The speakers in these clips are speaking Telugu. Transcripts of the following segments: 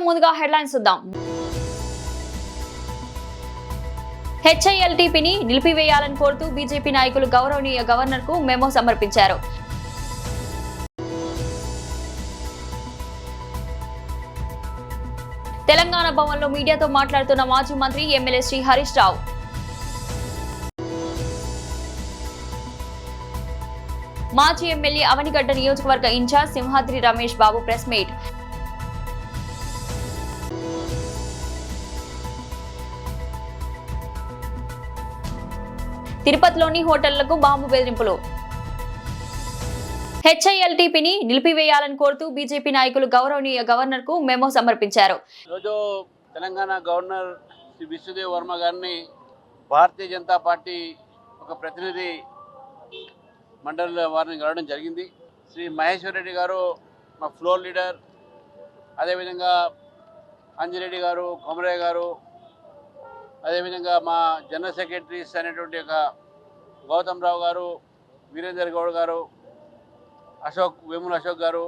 ముందుగా హెడ్లైన్స్ చూద్దాం. హెచ్ఐఎల్టీపీని నిలిపివేయాలని కోరుతూ బీజేపీ నాయకులు గౌరవనీయ గవర్నర్కు మెమో సమర్పించారు. తెలంగాణ భవన్లో మీడియాతో మాట్లాడుతున్న మాజీ మంత్రి ఎమ్మెల్యే శ్రీ హరీష్ రావు. మాజీ ఎమ్మెల్యే అవనిగడ్డ నియోజకవర్గ incharge Simhadri Ramesh Babu press meet. తిరుపతిలోని హోటళ్లకు బాంబు బెదిరింపులు. హెచ్ఐఎల్టీపీని నిలిపివేయాలని కోరుతూ బీజేపీ నాయకులు గౌరవనీయ గవర్నర్కు మెమో సమర్పించారు. ఈరోజు తెలంగాణ గవర్నర్ శ్రీ విశ్వదేవ్ వర్మ గారిని భారతీయ జనతా పార్టీ ఒక ప్రతినిధి మండలి వారిని కలవడం జరిగింది. శ్రీ మహేశ్వర్ రెడ్డి గారు మా ఫ్లోర్ లీడర్, అదేవిధంగా అంజిరెడ్డి గారు, కొమరయ్య గారు, అదేవిధంగా మా జనరల్ సెక్రటరీస్ అనేటువంటి ఒక గౌతమ్ రావు గారు, వీరేందర్ గౌడ్ గారు, వేముల అశోక్ గారు,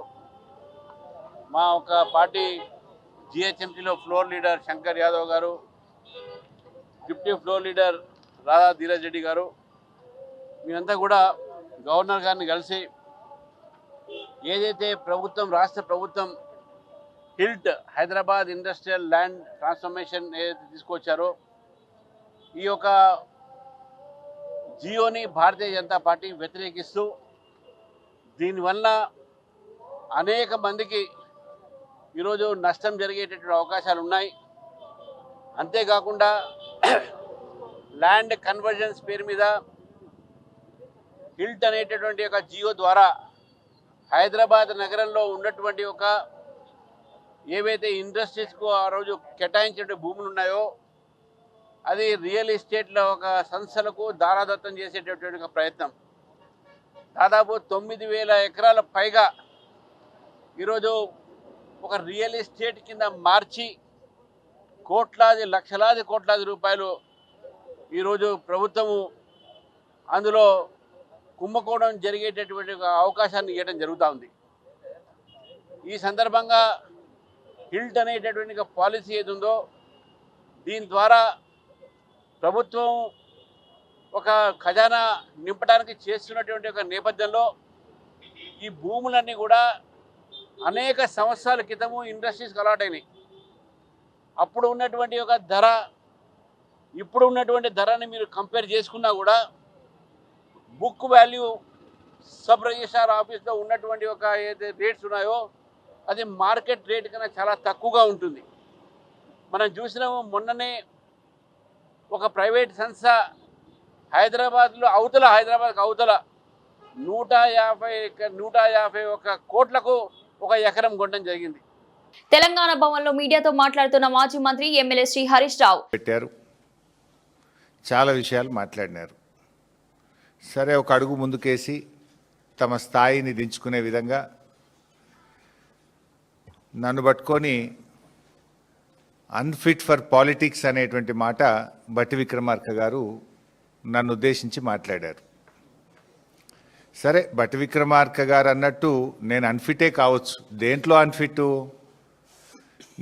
మా ఒక పార్టీ జిహెచ్ఎంసీలో ఫ్లోర్ లీడర్ శంకర్ యాదవ్ గారు, deputy floor leader Radha Dheeraj Reddy గారు, మీరంతా కూడా గవర్నర్ గారిని కలిసి ఏదైతే రాష్ట్ర ప్రభుత్వం HILT Hyderabad industrial land transformation ఏదైతే తీసుకొచ్చారో ఈ యొక్క జియోని భారతీయ జనతా పార్టీ వ్యతిరేకిస్తూ దీనివల్ల అనేక మందికి ఈరోజు నష్టం జరిగేటటువంటి అవకాశాలు ఉన్నాయి. అంతేకాకుండా ల్యాండ్ కన్వర్జన్స్ పేరు మీద హిల్ట్ అనేటటువంటి ఒక జియో ద్వారా హైదరాబాద్ నగరంలో ఉన్నటువంటి ఒక ఏవైతే ఇండస్ట్రీస్కు ఆ రోజు కేటాయించే భూములు ఉన్నాయో అది రియల్ ఎస్టేట్లో ఒక సంస్థలకు దారాదత్తం చేసేటటువంటి ఒక ప్రయత్నం. దాదాపు 9,000 ఎకరాల పైగా ఈరోజు ఒక రియల్ ఎస్టేట్ కింద మార్చి లక్షలాది కోట్లాది రూపాయలు ఈరోజు ప్రభుత్వము అందులో కుంభకోణం జరిగేటటువంటి అవకాశాన్ని ఇవ్వడం జరుగుతూ ఉంది. ఈ సందర్భంగా హిల్ట్ అనేటటువంటి పాలసీ ఏది ఉందో దీని ద్వారా ప్రభుత్వం ఒక ఖజానా నింపడానికి చేస్తున్నటువంటి ఒక నేపథ్యంలో ఈ భూములన్నీ కూడా అనేక సంవత్సరాల క్రితము ఇండస్ట్రీస్కి అలాట్ అయినాయి. అప్పుడు ఉన్నటువంటి ఒక ధర ఇప్పుడు ఉన్నటువంటి ధరని మీరు కంపేర్ చేసుకున్నా కూడా బుక్ వాల్యూ సబ్ రిజిస్ట్రార్ ఆఫీస్లో ఉన్నటువంటి ఒక ఏదైతే రేట్స్ ఉన్నాయో అది మార్కెట్ రేట్ కన్నా చాలా తక్కువగా ఉంటుంది. మనం చూసినాము మొన్ననే ఒక ప్రైవేట్ సంస్థ హైదరాబాద్కు అవతల 151 కోట్లకు ఒక ఎకరం కొనడం జరిగింది. తెలంగాణ భవన్లో మీడియాతో మాట్లాడుతున్న మాజీ మంత్రి ఎమ్మెల్యే శ్రీ హరీష్ రావు పెట్టారు. చాలా విషయాలు మాట్లాడినారు. సరే, ఒక అడుగు ముందుకేసి తమ స్థాయిని దించుకునే విధంగా నన్ను పట్టుకొని అన్ఫిట్ ఫర్ పాలిటిక్స్ అనేటువంటి మాట బట్టి విక్రమార్క గారు నన్ను ఉద్దేశించి మాట్లాడారు. సరే, బట్టి విక్రమార్క గారు అన్నట్టు నేను అన్ఫిటే కావచ్చు. దేంట్లో అన్ఫిట్?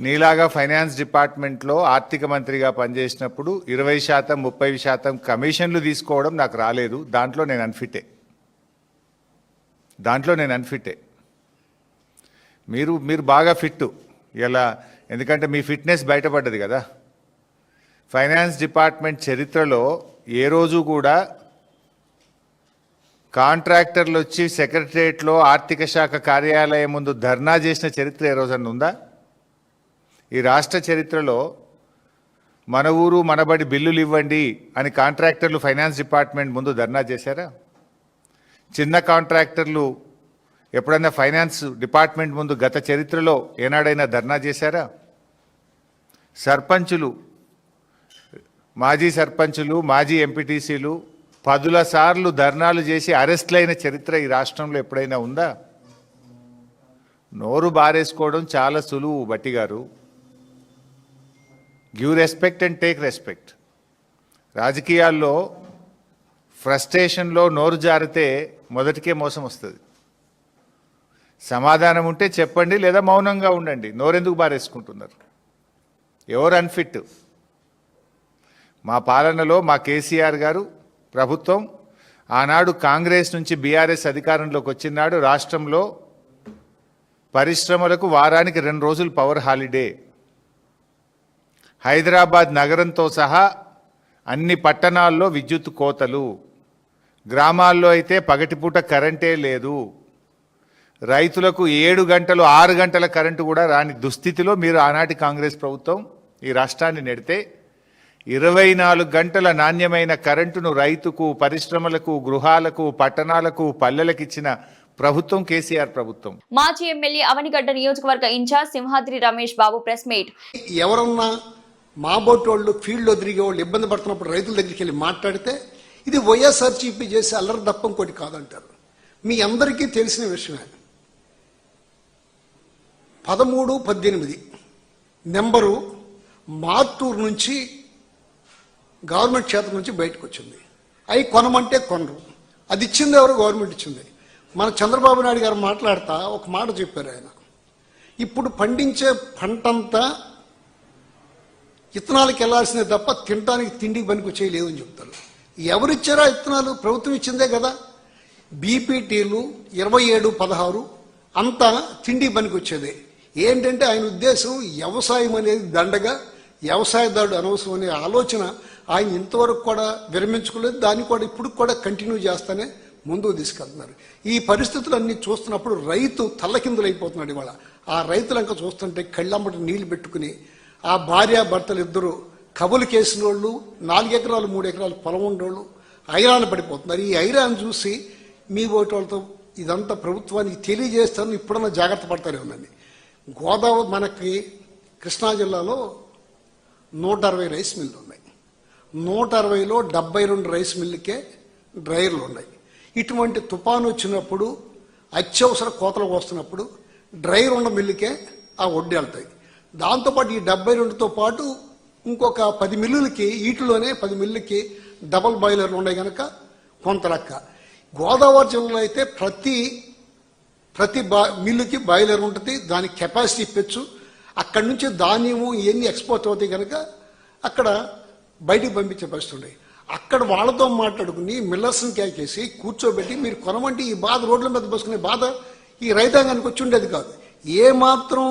నీలాగా ఫైనాన్స్ డిపార్ట్మెంట్లో ఆర్థిక మంత్రిగా పనిచేసినప్పుడు 20%, 30% కమిషన్లు తీసుకోవడం నాకు రాలేదు. దాంట్లో నేను అన్ఫిట్టే. మీరు బాగా ఫిట్టు ఇలా, ఎందుకంటే మీ ఫిట్నెస్ బయటపడ్డది కదా. ఫైనాన్స్ డిపార్ట్మెంట్ చరిత్రలో ఏ రోజు కూడా కాంట్రాక్టర్లు వచ్చి సెక్రటరియట్లో ఆర్థిక శాఖ కార్యాలయం ముందు ధర్నా చేసిన చరిత్ర ఏ రోజన్నా ఉందా? ఈ రాష్ట్ర చరిత్రలో మన ఊరు మనబడి బిల్లులు ఇవ్వండి అని కాంట్రాక్టర్లు ఫైనాన్స్ డిపార్ట్మెంట్ ముందు ధర్నా చేశారా? చిన్న కాంట్రాక్టర్లు ఎప్పుడైనా ఫైనాన్స్ డిపార్ట్మెంట్ ముందు గత చరిత్రలో ఏనాడైనా ధర్నా చేశారా? సర్పంచులు, మాజీ సర్పంచులు, మాజీ ఎంపీటీసీలు 10 సార్లు ధర్నాలు చేసి అరెస్ట్లైన చరిత్ర ఈ రాష్ట్రంలో ఎప్పుడైనా ఉందా? నోరు బారేసుకోవడం చాలా సులువు బట్టి గారు. Give respect and take respect. రాజకీయాల్లో ఫ్రస్ట్రేషన్లో నోరు జారితే మొదటికే మోసం వస్తుంది. సమాధానం ఉంటే చెప్పండి, లేదా మౌనంగా ఉండండి. నోరెందుకు బారేసుకుంటున్నారు? ఎవరు అన్ఫిట్? మా పాలనలో మా కేసీఆర్ గారు ప్రభుత్వం ఆనాడు కాంగ్రెస్ నుంచి బీఆర్ఎస్ అధికారంలోకి వచ్చినాడు. రాష్ట్రంలో పరిశ్రమలకు వారానికి 2 రోజులు పవర్ హాలిడే. హైదరాబాద్ నగరంతో సహా అన్ని పట్టణాల్లో విద్యుత్ కోతలు, గ్రామాల్లో అయితే పగటిపూట కరెంటే లేదు. రైతులకు 7 గంటలు 6 గంటల కరెంటు కూడా రాని దుస్థితిలో మీరు ఆనాటి కాంగ్రెస్ ప్రభుత్వం ఈ రాష్ట్రాన్ని నెడితే 24 గంటల నాణ్యమైన కరెంటును రైతుకు, పరిశ్రమలకు, గృహాలకు, పట్టణాలకు, పల్లెలకు ఇచ్చిన ప్రభుత్వం కేసీఆర్ ప్రభుత్వం. మాజీ ఎమ్మెల్యే అవనిగడ్డ నియోజకవర్గ incharge Simhadri Ramesh Babu press meet. ఎవరన్నా మా బోటోళ్ళు ఫీల్డ్లో తిరిగే వాళ్ళు ఇబ్బంది పడుతున్నప్పుడు రైతుల దగ్గరికి వెళ్ళి మాట్లాడితే ఇది వైఎస్ఆర్సీపీ చేసే అల్లరి తప్ప ఇంకోటి కాదంటారు. మీ అందరికీ తెలిసిన విషయమే. 13-18 నెంబరు మార్టూరు నుంచి గవర్నమెంట్ చేత నుంచి బయటకు వచ్చింది. అవి కొనమంటే కొనరు. అది ఇచ్చింది ఎవరు? గవర్నమెంట్ ఇచ్చింది. మన చంద్రబాబు నాయుడు గారు మాట్లాడుతూ ఒక మాట చెప్పారు. ఆయన ఇప్పుడు పండించే పంటంతా ఇత్తనాలకు వెళ్లాల్సిందే తప్ప తినడానికి తిండికి పనికి వచ్చేయలేదని చెప్తారు. ఎవరిచ్చారా ఇత్తనాలు? ప్రభుత్వం ఇచ్చిందే కదా. బీపీటీలు 27-16 అంతా తిండికి పనికి వచ్చేదే. ఏంటంటే ఆయన ఉద్దేశం వ్యవసాయం అనేది దండగా, వ్యవసాయదారుడు అనవసరం అనే ఆలోచన ఆయన ఇంతవరకు కూడా విరమించుకోలేదు. దాన్ని కూడా ఇప్పుడు కూడా కంటిన్యూ చేస్తానే ముందుకు తీసుకెళ్తున్నారు. ఈ పరిస్థితులన్నీ చూస్తున్నప్పుడు రైతు తల్లకిందులైపోతున్నాడు. ఇవాళ ఆ రైతులంక చూస్తుంటే కళ్ళమ్మటి నీళ్లు పెట్టుకుని ఆ భార్యాభర్తలు ఇద్దరు కబులు కేసిన వాళ్ళు, 4 ఎకరాలు 3 ఎకరాలు పొలం ఉండేవాళ్ళు ఐరాన్ పడిపోతున్నారు. ఈ ఐరాన్ చూసి మీ ఓటు వాళ్ళతో ఇదంతా ప్రభుత్వానికి తెలియజేస్తాను, ఇప్పుడన్నా జాగ్రత్త పడతారే ఉందండి. గోదావరి మనకి కృష్ణా జిల్లాలో 160 రైస్ మిల్లు ఉన్నాయి. 160లో 72 రైస్ మిల్లుకే డ్రైయర్లు ఉన్నాయి. ఇటువంటి తుఫాను వచ్చినప్పుడు, అత్యవసర కోతలకు వస్తున్నప్పుడు డ్రైయర్ ఉన్న మిల్లుకే ఆ వడ్డీ వెళ్తాయి. దాంతోపాటు ఈ 72తో పాటు ఇంకొక 10 మిల్లులకి, వీటిలోనే 10 మిల్లులకి డబల్ బాయిలర్లు ఉన్నాయి కనుక కొంత లెక్క. గోదావరి జిల్లాలో అయితే ప్రతి మిల్లుకి బాయిలర్ ఉంటుంది. దానికి కెపాసిటీ ఇప్పచ్చు. అక్కడి నుంచి ధాన్యము ఇవన్నీ ఎక్స్పోర్ట్ అవుతాయి కనుక అక్కడ బయటికి పంపించే పరిస్థితి ఉన్నాయి. అక్కడ వాళ్ళతో మాట్లాడుకుని మిల్లర్స్ని కేకేసి కూర్చోబెట్టి మీరు కొనమంటే ఈ బాధ రోడ్ల మీద బసుకునే బాధ ఈ రైతాంగానికి వచ్చి ఉండేది కాదు. ఏమాత్రం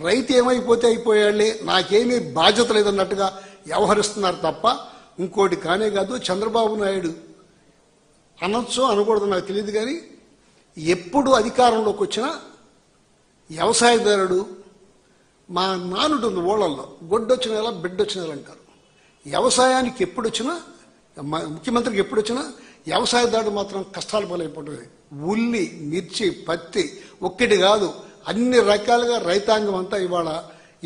రైతు ఏమైపోతే అయిపోయాళ్లే, నాకేమీ బాధ్యత లేదన్నట్టుగా వ్యవహరిస్తున్నారు తప్ప ఇంకోటి కానే కాదు. చంద్రబాబు నాయుడు అనొచ్చో అనకూడదు నాకు తెలియదు, కానీ ఎప్పుడు అధికారంలోకి వచ్చినా వ్యవసాయదారుడు మా నానుంటుంది ఊళ్ళల్లో గొడ్డొచ్చిన ఎలా బిడ్డొచ్చిన ఎలా అంటారు. వ్యవసాయానికి ఎప్పుడు వచ్చినా, ముఖ్యమంత్రికి ఎప్పుడు వచ్చినా వ్యవసాయదారుడు మాత్రం కష్టాలు పాలైపోతుంది. ఉల్లి, మిర్చి, పత్తి ఒక్కటి కాదు, అన్ని రకాలుగా రైతాంగం అంతా ఇవాళ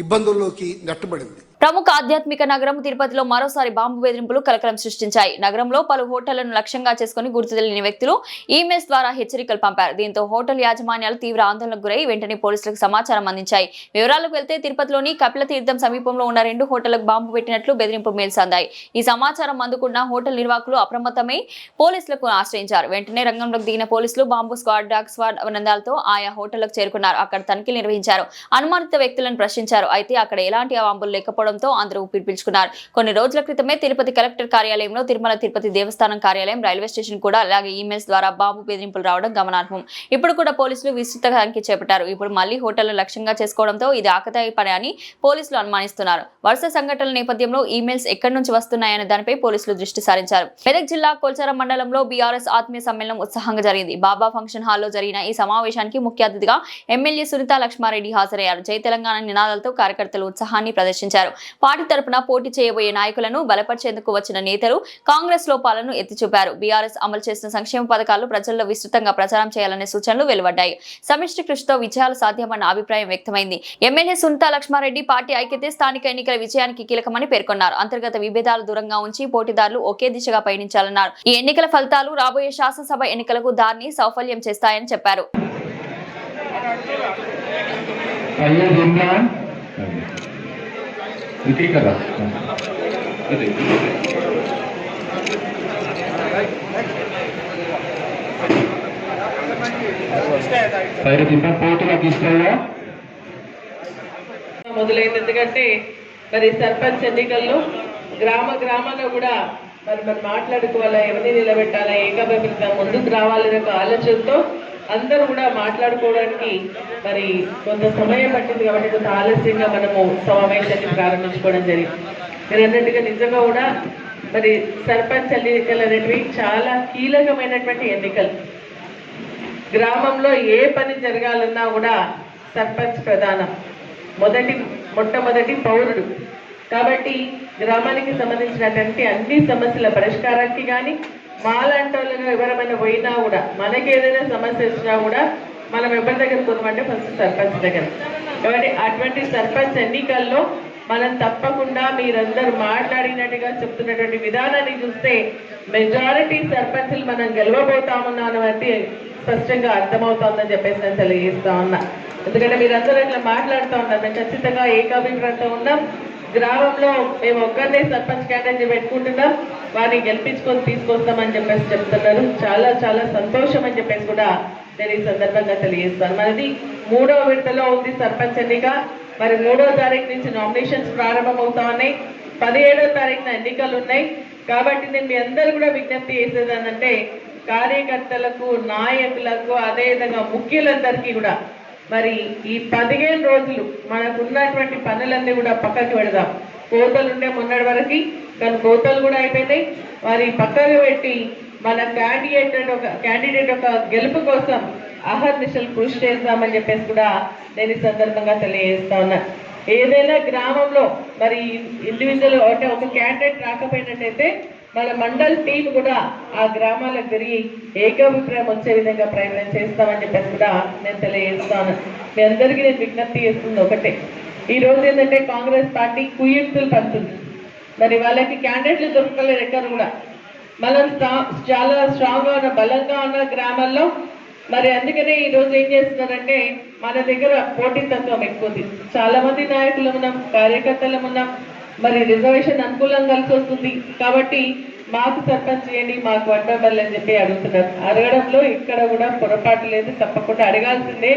ఇబ్బందుల్లోకి నెట్టబడింది. ప్రముఖ ఆధ్యాత్మిక నగరం తిరుపతిలో మరోసారి బాంబు బెదిరింపులు కలకలం సృష్టించాయి. నగరంలో పలు హోటళ్లను లక్ష్యంగా చేసుకుని గుర్తు తెలియని వ్యక్తులు ఈమెయిల్స్ ద్వారా హెచ్చరికలు పంపారు. దీంతో హోటల్ యాజమాన్యాలు తీవ్ర ఆందోళనకు గురై వెంటనే పోలీసులకు సమాచారం అందించాయి. వివరాలకు వెళ్తే తిరుపతిలోని కపిలతీర్థం సమీపంలో ఉన్న 2 హోటళ్లకు బాంబు పెట్టినట్లు బెదిరింపు మెయిల్స్ అందాయి. ఈ సమాచారం అందుకున్న హోటల్ నిర్వాహకులు అప్రమత్తమై పోలీసులకు ఆశ్రయించారు. వెంటనే రంగంలోకి దిగిన పోలీసులు బాంబు స్క్వాడ్, డాగ్ స్క్వాడ్ బృందాలతో ఆయా హోటళ్లకు చేరుకున్నారు. అక్కడ తనిఖీలు నిర్వహించారు. అనుమానిత వ్యక్తులను ప్రశ్నించారు. అయితే అక్కడ ఎలాంటి బాంబులు లేకపోవడం అందరూ ఊపిరి పీల్చుకున్నారు. కొన్ని రోజుల క్రితమే తిరుపతి కలెక్టర్ కార్యాలయంలో, తిరుమల తిరుపతి దేవస్థానం కార్యాలయం, రైల్వే స్టేషన్ కూడా అలాగే ఈమెయిల్స్ ద్వారా బాంబు బెదిరింపులు రావడం గమనార్హం. ఇప్పుడు కూడా పోలీసులు విస్తృత తనిఖీ చేపట్టారు. ఇప్పుడు మళ్లీ హోటళ్లు లక్ష్యంగా చేసుకోవడంతో ఇది ఆకతాయి పని అని పోలీసులు అనుమానిస్తున్నారు. వరుస సంఘటనల నేపథ్యంలో ఈమెయిల్స్ ఎక్కడి నుంచి వస్తున్నాయనే దానిపై పోలీసులు దృష్టి సారించారు. మెదక్ జిల్లా కొల్చారం మండలంలో బీఆర్ఎస్ ఆత్మీయ సమ్మేళనం ఉత్సాహంగా జరిగింది. బాబా ఫంక్షన్ హాల్లో జరిగిన ఈ సమావేశానికి ముఖ్య అతిథిగా ఎమ్మెల్యే సునీతా లక్ష్మారెడ్డి హాజరయ్యారు. జై తెలంగాణ నినాదాలతో కార్యకర్తలు ఉత్సాహాన్ని ప్రదర్శించారు. పార్టీ తరపున పోటీ చేయబోయే నాయకులను బలపరిచేందుకు వచ్చిన నేతలు కాంగ్రెస్ లోపాలను ఎత్తిచూపారు. బీఆర్ఎస్ అమలు చేసిన సంక్షేమ పథకాలు ప్రజల్లో విస్తృతంగా ప్రచారం చేయాలనే సూచనలు వెలువడ్డాయి. సమిష్టి కృషితో విజయాలు సాధ్యమన్న అభిప్రాయం వ్యక్తమైంది. ఎమ్మెల్యే సునీతా లక్ష్మారెడ్డి పార్టీ ఐక్యతే స్థానిక ఎన్నికల విజయానికి కీలకమని పేర్కొన్నారు. అంతర్గత విభేదాలు దూరంగా ఉంచి పోటీదారులు ఒకే దిశగా పయనించాలన్నారు. ఈ ఎన్నికల ఫలితాలు రాబోయే శాసనసభ ఎన్నికలకు దారిని సౌఫల్యం చేస్తాయని చెప్పారు. మొదలైంది. ఎందుకంటే మరి సర్పంచ్ ఎన్నికల్లో గ్రామాన కూడా మనం మాట్లాడుకోవాలా, ఎవరిని నిలబెట్టాలా, ఏకాభిప్రాయం ముందుకు రావాలనే ఒక ఆలోచనతో అందరూ కూడా మాట్లాడుకోవడానికి మరి కొంత సమయం పట్టింది కాబట్టి కొంత ఆలస్యంగా మనము సమావేశాన్ని ప్రారంభించుకోవడం జరిగింది. మీరు అన్నట్టుగా నిజంగా కూడా మరి సర్పంచ్ ఎన్నికలు అనేటివి చాలా కీలకమైనటువంటి ఎన్నికలు. గ్రామంలో ఏ పని జరగాలన్నా కూడా సర్పంచ్ ప్రధానం, మొట్టమొదటి పౌరుడు. కాబట్టి గ్రామానికి సంబంధించినటువంటి అన్ని సమస్యల పరిష్కారానికి కానీ మాలాంటి వాళ్ళగా ఎవరైనా పోయినా కూడా మనకి ఏదైనా సమస్య వచ్చినా కూడా మనం ఎవరి దగ్గర పోతామంటే ఫస్ట్ సర్పంచ్ దగ్గర. కాబట్టి అటువంటి సర్పంచ్ ఎన్నికల్లో మనం తప్పకుండా మీరందరూ మాట్లాడినట్టుగా చెప్తున్నటువంటి విధానాన్ని చూస్తే మెజారిటీ సర్పంచ్లు మనం గెలవబోతామన్నాను అంటే స్పష్టంగా అర్థమవుతోందని చెప్పేసి నేను తెలియజేస్తా ఉన్నా. ఎందుకంటే మీరందరూ ఇట్లా మాట్లాడుతూ ఉంటారు, మేము ఖచ్చితంగా ఏకాభిప్రాయంతో ఉన్నాం. గ్రామంలో మేము ఒక్కరినే సర్పంచ్ క్యాండిడేట్ పెట్టుకుంటున్నాం, వారిని గెలిపించుకొని తీసుకొస్తామని చెప్పేసి చెప్తున్నారు. చాలా చాలా సంతోషం అని చెప్పేసి కూడా నేను ఈ సందర్భంగా తెలియజేస్తాను. మనది 3వ విడతలో ఉంది సర్పంచ్ ఎన్నిక. మరి 3వ తారీఖు నుంచి నామినేషన్స్ ప్రారంభమవుతా ఉన్నాయి, 17వ తారీఖున ఎన్నికలు ఉన్నాయి. కాబట్టి నేను మీ అందరూ కూడా విజ్ఞప్తి చేసేదానంటే కార్యకర్తలకు, నాయకులకు, అదేవిధంగా ముఖ్యులందరికీ కూడా మరి ఈ 15 రోజులు మనకున్నటువంటి పనులన్నీ కూడా పక్కకి పెడదాం. కోతలు ఉండే మొన్నటి వరకు, కానీ కోతలు కూడా అయిపోయినాయి. మరి పక్కకు పెట్టి మన క్యాండిడేట్ ఒక గెలుపు కోసం అహర్నిశలు కృషి చేద్దామని చెప్పేసి కూడా నేను ఈ సందర్భంగా తెలియజేస్తా ఉన్నా. ఏదైనా గ్రామంలో మరి ఇండివిజువల్ అంటే ఒక క్యాండిడేట్ రాకపోయినట్టయితే మన మండల్ టీం కూడా ఆ గ్రామాలకు తిరిగి ఏకాభిప్రాయం వచ్చే విధంగా ప్రయత్నం చేస్తామని చెప్పేసి కూడా నేను తెలియజేస్తాను. మీ అందరికీ నేను విజ్ఞప్తి చేస్తుంది ఒకటే, ఈ రోజు ఏంటంటే కాంగ్రెస్ పార్టీ కుయుక్తులు పండుతుంది. మరి వాళ్ళకి క్యాండిడేట్లు దొరకలేదు ఎక్కడ కూడా. మనం చాలా స్ట్రాంగ్గా ఉన్న, బలంగా ఉన్న గ్రామాల్లో మరి అందుకనే ఈ రోజు ఏం చేస్తున్నారంటే మన దగ్గర పోటీతత్వం ఎక్కువది. చాలా మంది నాయకులు ఉన్నాం, కార్యకర్తలు ఉన్నాం. మరి రిజర్వేషన్ అనుకూలంగా కలిసి వస్తుంది కాబట్టి మాకు సర్పంచ్ చేయండి, మాకు అడ్డబల్లి అని చెప్పి అడుగుతున్నారు. అడగడంలో ఇక్కడ కూడా పొరపాటు లేదు, తప్పకుండా అడగాల్సిందే.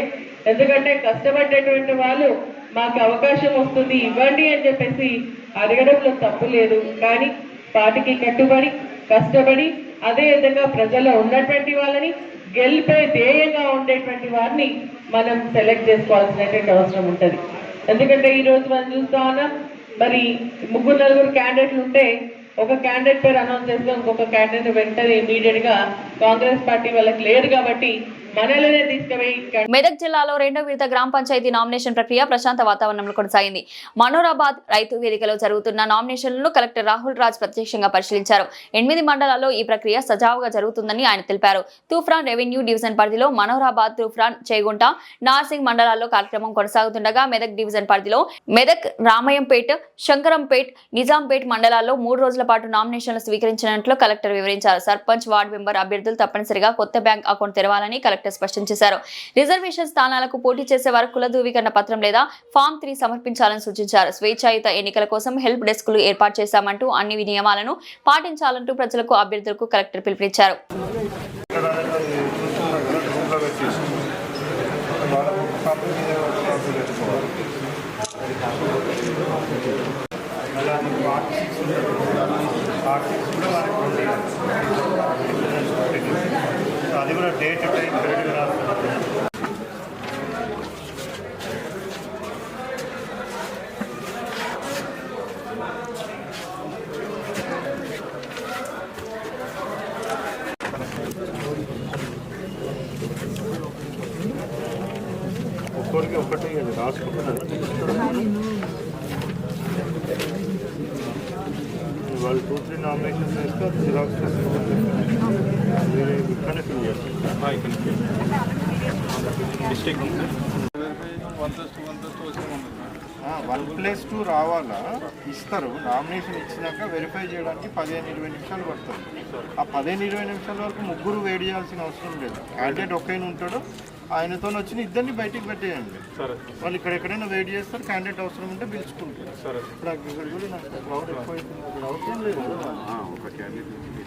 ఎందుకంటే కష్టపడేటువంటి వాళ్ళు మాకు అవకాశం వస్తుంది ఇవ్వండి అని చెప్పేసి అడగడంలో తప్పు లేదు. కానీ పార్టీకి కట్టుబడి కష్టపడి అదే విధంగా ప్రజల్లో ఉన్నటువంటి వాళ్ళని గెలిపే ధ్యేయంగా ఉండేటువంటి వారిని మనం సెలెక్ట్ చేసుకోవాల్సినటువంటి అవసరం ఉంటుంది. ఎందుకంటే ఈ రోజు మనం చూస్తా ఉన్నాం, మరి 3-4 క్యాండిడేట్లు ఉంటే ఒక క్యాండిడేట్ పేరు అనౌన్స్ చేస్తే ఇంకొక క్యాండిడేట్ వెంటనే ఇమీడియట్ గా కాంగ్రెస్ పార్టీ వాళ్ళకి లేరు కాబట్టి మనలోనే తీసుకుపోయి. మెదక్ జిల్లాలో 2వ విడత గ్రామ పంచాయతీ నామినేషన్ ప్రక్రియ ప్రశాంత వాతావరణంలో కొనసాగింది. మనోరాబాద్ రైతు వేదికలో జరుగుతున్న నామినేషన్లను కలెక్టర్ రాహుల్ రాజ్ ప్రత్యక్షంగా పరిశీలించారు. 8 మండలాల్లో ఈ ప్రక్రియ సజావుగా జరుగుతుందని ఆయన తెలిపారు. తూఫ్రాన్ రెవెన్యూ డివిజన్ పరిధిలో మనోరాబాద్, తూఫ్రాన్, చేగుంట, నార్సింగ్ మండలాల్లో కార్యక్రమం కొనసాగుతుండగా మెదక్ డివిజన్ పరిధిలో మెదక్, రామయంపేట్, శంకరంపేట్, నిజాంపేట్ మండలాల్లో 3 రోజుల పాటు నామినేషన్లు స్వీకరించినట్లు కలెక్టర్ వివరించారు. సర్పంచ్, వార్డు మెంబర్ అభ్యర్థులు తప్పనిసరిగా కొత్త బ్యాంక్ అకౌంట్ తెరవాలని కలెక్టర్ స్పష్టం చేశారు. రిజర్వేషన్ స్థానాలకు పోటీ చేసే వారు కుల ధృవీకరణ పత్రం లేదా ఫామ్ 3 సమర్పించాలని సూచించారు. స్వేచ్ఛాయుత ఎన్నికల కోసం హెల్ప్ డెస్క్లు ఏర్పాటు చేశామంటూ అన్ని నియమాలను పాటించాలంటూ ప్రజలకు, అభ్యర్థులకు కలెక్టర్ పిలుపునిచ్చారు. అది కూడా డేట్ టైం కరెక్ట్గా రాస్తారు. ఒక్కొరికి ఒకటి రాసుకుంటున్నారు. వాళ్ళు 2-3 నామినేషన్స్ వేస్తే అది జిరాక్స్ చేసుకోవాలి. ఇక్కడనే ఫిల్ చేస్తారు. డిస్ట్రిక్ట్ 1+2 రావాలా ఇస్తారు. నామినేషన్ ఇచ్చినాక వెరిఫై చేయడానికి 15-20 నిమిషాలు పడుతుంది. ఆ 15-20 నిమిషాల వరకు ముగ్గురు వెయిట్ చేయాల్సిన అవసరం లేదు. క్యాండిడేట్ ఒక్కైనా ఉంటాడు, ఆయనతో వచ్చిన ఇద్దరిని బయటికి పెట్టేయండి. వాళ్ళు ఇక్కడ ఎక్కడైనా వెయిట్ చేస్తారు. క్యాండిడేట్ అవసరం ఉంటే పిలుచుకుంటారు.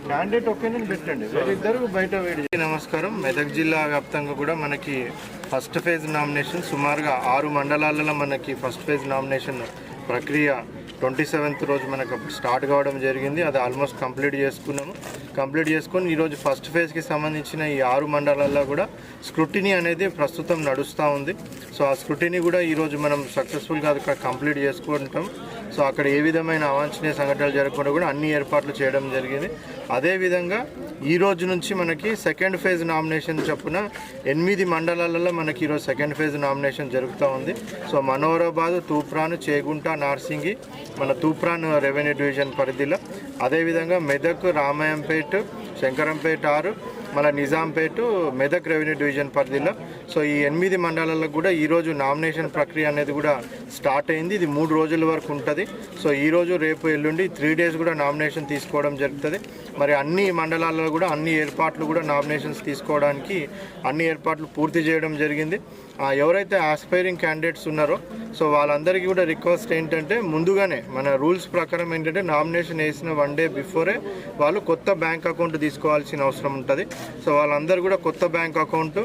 క్యాండిడేట్ ఒక్కైనా పెట్టండి, ఇద్దరు బయట వెయిట్. నమస్కారం. మెదక్ జిల్లా వ్యాప్తంగా కూడా మనకి ఫస్ట్ ఫేజ్ నామినేషన్ సుమారుగా 6 మండలాలలో మనకి ఫస్ట్ ఫేజ్ నామినేషన్ ప్రక్రియ 27th రోజు మనకు స్టార్ట్ కావడం జరిగింది. అది ఆల్మోస్ట్ కంప్లీట్ చేసుకొని ఈరోజు ఫస్ట్ ఫేజ్కి సంబంధించిన ఈ 6 మండలాల్లో కూడా స్క్రూటినీ అనేది ప్రస్తుతం నడుస్తూ ఉంది. సో ఆ స్క్రూటినీ కూడా ఈరోజు మనం సక్సెస్ఫుల్గా అది కంప్లీట్ చేసుకుంటాం. సో అక్కడ ఏ విధమైన అవాంఛనీయ సంఘటనలు జరగకుండా కూడా అన్ని ఏర్పాట్లు చేయడం జరిగింది. అదేవిధంగా ఈ రోజు నుంచి మనకి సెకండ్ ఫేజ్ నామినేషన్ చొప్పున 8 మండలాలలో మనకి ఈరోజు సెకండ్ ఫేజ్ నామినేషన్ జరుగుతూ ఉంది. సో మనోహరాబాద్, తూప్రాన్, చేగుంట, నార్సింగి మన తూప్రాన్ రెవెన్యూ డివిజన్ పరిధిలో, అదేవిధంగా మెదక్, రామాయంపేట్, శంకరంపేట 6 మన నిజాంపేట, మెదక్ రెవెన్యూ డివిజన్ పరిధిలో. సో ఈ 8 మండలాలకు కూడా ఈరోజు నామినేషన్ ప్రక్రియ అనేది కూడా స్టార్ట్ అయింది. ఇది 3 రోజుల వరకు ఉంటుంది. సో ఈరోజు, రేపు, ఎల్లుండి 3 days కూడా నామినేషన్ తీసుకోవడం జరుగుతుంది. మరి అన్ని మండలాల్లో కూడా అన్ని ఏర్పాట్లు కూడా నామినేషన్స్ తీసుకోవడానికి అన్ని ఏర్పాట్లు పూర్తి చేయడం జరిగింది. ఎవరైతే ఆస్పైరింగ్ క్యాండిడేట్స్ ఉన్నారో సో వాళ్ళందరికీ కూడా రిక్వెస్ట్ ఏంటంటే ముందుగానే మన రూల్స్ ప్రకారం ఏంటంటే నామినేషన్ వేసిన 1 day బిఫోరే వాళ్ళు కొత్త బ్యాంక్ అకౌంట్ తీసుకోవాల్సిన అవసరం ఉంటుంది. సో వాళ్ళందరూ కూడా కొత్త బ్యాంక్ అకౌంట్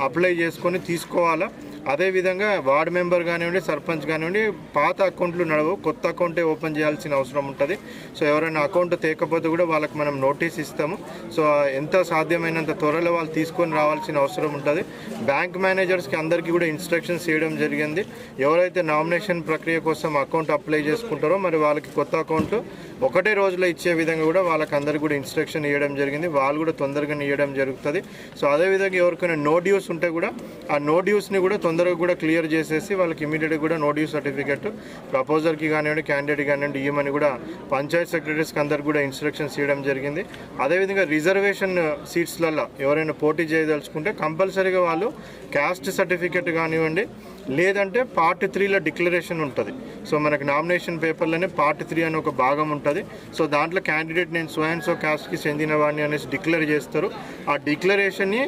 అప్లై చేసుకొని తీసుకోవాలా. అదేవిధంగా వార్డు మెంబర్ కానివ్వండి, సర్పంచ్ కానివ్వండి, పాత అకౌంట్లు నడవవు, కొత్త అకౌంటే ఓపెన్ చేయాల్సిన అవసరం ఉంటుంది. సో ఎవరైనా అకౌంట్ తేకపోతే కూడా వాళ్ళకి మనం నోటీస్ ఇస్తాము. సో ఎంత సాధ్యమైనంత త్వరలో వాళ్ళు తీసుకొని రావాల్సిన అవసరం ఉంటుంది. బ్యాంక్ మేనేజర్స్కి అందరికీ కూడా ఇన్స్ట్రక్షన్స్ చేయడం జరిగింది. ఎవరైతే నామినేషన్ ప్రక్రియ కోసం అకౌంట్ అప్లై చేసుకుంటారో మరి వాళ్ళకి కొత్త అకౌంట్ ఒకటే రోజులో ఇచ్చే విధంగా కూడా వాళ్ళకి అందరికీ కూడా ఇన్స్ట్రక్షన్ ఇవ్వడం జరిగింది. వాళ్ళు కూడా తొందరగా ఇవ్వడం జరుగుతుంది. సో అదేవిధంగా ఎవరికైనా నో డ్యూస్ ఉంటే కూడా ఆ నో డ్యూస్ని కూడా తొందరగా కూడా క్లియర్ చేసేసి వాళ్ళకి ఇమీడియట్గా కూడా నో డ్యూ సర్టిఫికేట్ ప్రపోజర్కి కానివ్వండి, క్యాండిడేట్ కానివ్వండి ఇవ్వమని కూడా పంచాయత్ సెక్రటరీస్కి అందరికి కూడా ఇన్స్ట్రక్షన్స్ ఇవ్వడం జరిగింది. అదేవిధంగా రిజర్వేషన్ సీట్స్లలో ఎవరైనా పోటీ చేయదలుచుకుంటే కంపల్సరీగా వాళ్ళు క్యాస్ట్ సర్టిఫికేట్ కానివ్వండి, లేదంటే పార్ట్ 3లో డిక్లరేషన్ ఉంటుంది. సో మనకి నామినేషన్ పేపర్లోనే పార్ట్ 3 అని ఒక భాగం ఉంటుంది. సో దాంట్లో క్యాండిడేట్ నేను సో క్యాస్ట్కి చెందిన వాడిని అనేసి డిక్లేర్ చేస్తారు. ఆ డిక్లరేషన్ని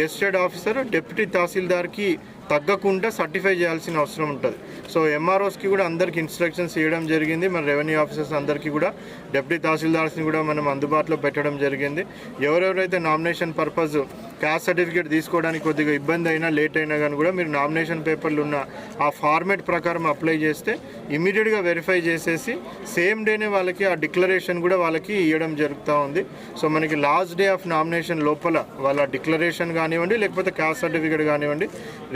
గెస్టెడ్ ఆఫీసర్ డిప్యూటీ తహసీల్దార్కి తగ్గకుండా సర్టిఫై చేయాల్సిన అవసరం ఉంటుంది. సో ఎంఆర్ఓస్కి కూడా అందరికి ఇన్స్ట్రక్షన్స్ ఇవ్వడం జరిగింది. మన రెవెన్యూ ఆఫీసర్స్ అందరికీ కూడా డిప్యూటీ తహసీల్దార్స్ని కూడా మనం అందుబాటులో పెట్టడం జరిగింది. ఎవరెవరైతే నామినేషన్ పర్పస్ క్యాస్ట్ సర్టిఫికేట్ తీసుకోవడానికి కొద్దిగా ఇబ్బంది అయినా లేట్ అయినా కానీ కూడా మీరు నామినేషన్ పేపర్లు ఉన్న ఆ ఫార్మేట్ ప్రకారం అప్లై చేస్తే ఇమీడియట్గా వెరిఫై చేసేసి సేమ్ డేనే వాళ్ళకి ఆ డిక్లరేషన్ కూడా వాళ్ళకి ఇవ్వడం జరుగుతూ ఉంది. సో మనకి లాస్ట్ డే ఆఫ్ నామినేషన్ లోపల వాళ్ళ డిక్లరేషన్ కానివ్వండి, లేకపోతే క్యాస్ట్ సర్టిఫికేట్ కానివ్వండి,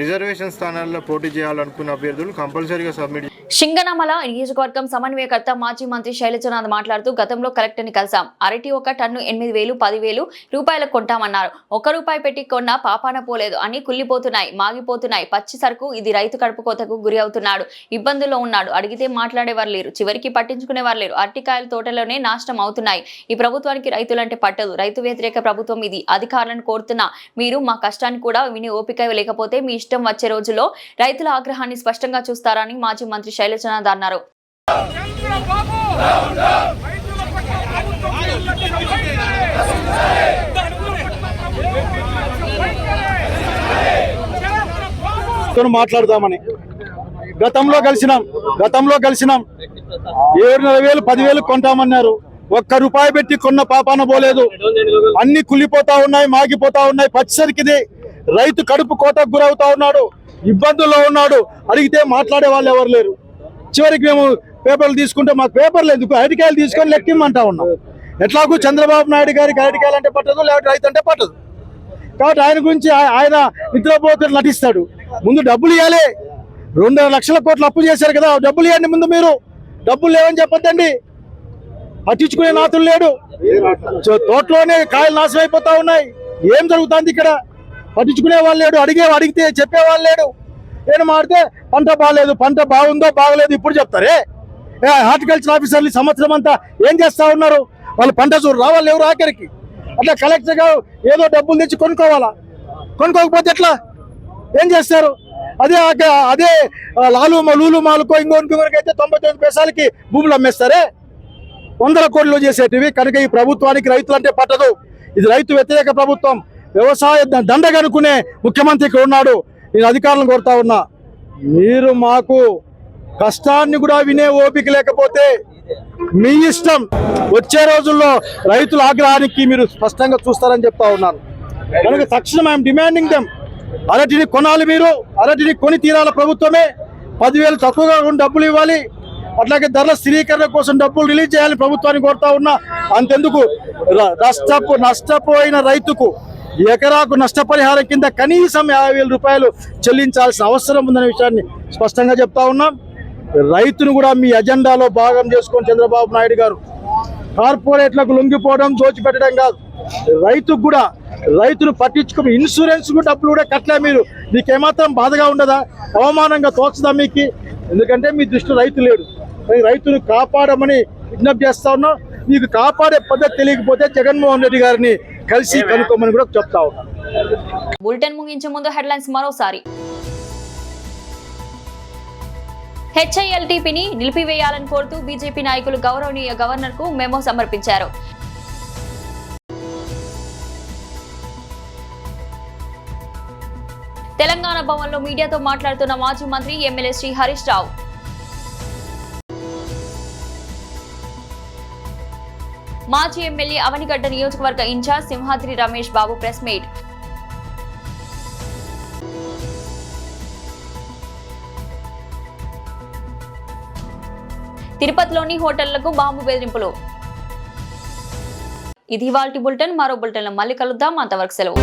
రిజర్వేషన్ స్థానాల్లో పోటీ చేయాలనుకున్న అభ్యర్థులు కంపల్సరీగా సబ్మిట్. సింగనమల నియోజకవర్గం సమన్వయకర్త మాజీ మంత్రి శైలజనాథ్ మాట్లాడుతూ గతంలో కలెక్టర్ని కలిసాం. అరటి ఒక టన్ను 8,000, 10,000 రూపాయలకు కొంటామన్నారు. ₹1 పెట్టి కొన్నా పాపాన పోలేదు అని కుళ్ళిపోతున్నాయి, మాగిపోతున్నాయి పచ్చి సరుకు. ఇది రైతు కడుపు కోతకు గురి అవుతున్నాడు, ఇబ్బందుల్లో ఉన్నాడు. అడిగితే మాట్లాడేవారు లేరు, చివరికి పట్టించుకునేవారు లేరు. అరటికాయల తోటలోనే నాశనం అవుతున్నాయి. ఈ ప్రభుత్వానికి రైతులంటే పట్టదు. రైతు వ్యతిరేక ప్రభుత్వం ఇది. అధికారులను కోరుతున్నా మీరు మా కష్టాన్ని కూడా విని ఓపిక లేకపోతే మీ ఇష్టం వచ్చే రోజుల్లో రైతుల ఆగ్రహాన్ని స్పష్టంగా చూస్తారని మాజీ మంత్రి శైలజనాథ్ అన్నారు. మాట్లాడదామని గతంలో కలిసినాం 7,000, 10,000 కొంటామన్నారు. ₹1 పెట్టి కొన్న పాపాన పోలేదు. అన్ని కుళ్ళిపోతా ఉన్నాయి, మాగిపోతా ఉన్నాయి. పచ్చరికిది రైతు కడుపు కోతకు గురవుతా ఉన్నాడు, ఇబ్బందుల్లో ఉన్నాడు. అడిగితే మాట్లాడే వాళ్ళు ఎవరు లేరు. చివరికి మేము పేపర్లు తీసుకుంటే మాకు పేపర్లు ఎందుకు, అరటికాయలు తీసుకొని లెక్కిమ్మంటా ఉన్నాం. ఎట్లాగూ చంద్రబాబు నాయుడు గారికి అరటికాయలు అంటే పట్టదు, లేకపోతే రైతు అంటే పట్టదు. కాబట్టి ఆయన గురించి ఆయన నిద్రపోతూ నటిస్తాడు. ముందు డబ్బులు ఇవ్వాలి. 2 లక్షల కోట్లు అప్పు చేశారు కదా, డబ్బులు ఇవ్వండి ముందు. మీరు డబ్బులు లేవని చెప్పొద్దండి. పట్టించుకునే నాతులు లేడు. తోటలోనే కాయలు నాశనం అయిపోతా ఉన్నాయి. ఏం జరుగుతుంది ఇక్కడ? పట్టించుకునే వాళ్ళు లేడు. అడిగితే చెప్పేవాళ్ళు లేడు. ఏం మాడితే పంట బాగాలేదు, పంట బాగుందో బాగలేదు ఇప్పుడు చెప్తారే. హార్టికల్చర్ ఆఫీసర్లు సంవత్సరం అంతా ఏం చేస్తా ఉన్నారు? వాళ్ళు పంట చూడు రావాలి ఎవరు ఆఖరికి. అట్లా కలెక్టర్ గా ఏదో డబ్బులు తెచ్చి కొనుక్కోవాలా? కొనుక్కోకపోతే ఎట్లా? ఏం చేస్తారు? అదే లూలు మాలుకో ఇంకొకరికైతే 99 పైసలకి భూములు అమ్మేస్తారే. 100 కోట్లు చేసేటివి. కనుక ఈ ప్రభుత్వానికి రైతులంటే పట్టదు. ఇది రైతు వ్యతిరేక ప్రభుత్వం. వ్యవసాయ దండగనుకునే ముఖ్యమంత్రి ఇక్కడ ఉన్నాడు. నేను అధికారులను కోరుతా ఉన్నా, మీరు మాకు కష్టాన్ని కూడా వినే ఓపిక లేకపోతే మీ ఇష్టం. వచ్చే రోజుల్లో రైతుల ఆగ్రహానికి మీరు స్పష్టంగా చూస్తారని చెప్తా ఉన్నాను. కనుక తక్షణం ఐఎమ్ డిమాండింగ్ దెమ్. అరటిని కొనాలి. మీరు అరటిని కొని తీరాల ప్రభుత్వమే. 10,000 తక్కువగా డబ్బులు ఇవ్వాలి. అట్లాగే ధరల స్థిరీకరణ కోసం డబ్బులు రిలీజ్ చేయాలని ప్రభుత్వాన్ని కోరుతా ఉన్నా. అంతెందుకు నష్టపోయిన రైతుకు ఎకరాకు నష్టపరిహారం కింద కనీసం 50,000 రూపాయలు చెల్లించాల్సిన అవసరం ఉందనే విషయాన్ని స్పష్టంగా చెప్తా ఉన్నాం. రైతును కూడా మీ అజెండాలో భాగం చేసుకొని చంద్రబాబు నాయుడు గారు కార్పొరేట్లకు లొంగిపోవడం, దోచిపెట్టడం కాదు, రైతుకు కూడా రైతును పట్టించుకుని ఇన్సూరెన్స్ డబ్బులు కూడా కట్టలే మీరు. మీకు ఏమాత్రం బాధగా ఉండదా? అవమానంగా తోచదా మీకు? ఎందుకంటే మీ దృష్టిలో రైతు లేడు. రైతును కాపాడమని విజ్ఞప్తి చేస్తా ఉన్నాం. మీకు కాపాడే పద్ధతి తెలియకపోతే జగన్మోహన్ రెడ్డి గారిని కలిసి కనుక్కోమని కూడా చెప్తా ఉన్నాం. బులెటిన్ ముగించే ముందు హెడ్లైన్స్ మరోసారి. హెచ్ఐఎల్టీపీని నిలిపివేయాలని కోరుతూ బీజేపీ నాయకులు గౌరవనీయ గవర్నర్ కు మెమో సమర్పించారు. తెలంగాణ భవన్లో మీడియాతో మాట్లాడుతున్న మాజీ మంత్రి ఎమ్మెల్యే శ్రీ హరీష్ రావు. మాజీ ఎమ్మెల్యే అవనిగడ్డ నియోజకవర్గ incharge Simhadri Ramesh Babu press meet. తిరుపతిలోని హోటళ్లకు బాంబు బెదిరింపులు. ఇది ఇవాల్టి బులెటిన్. మరో బులెటిన్లో మళ్ళీ కలుద్దాం. అంతవరకు సెలవు.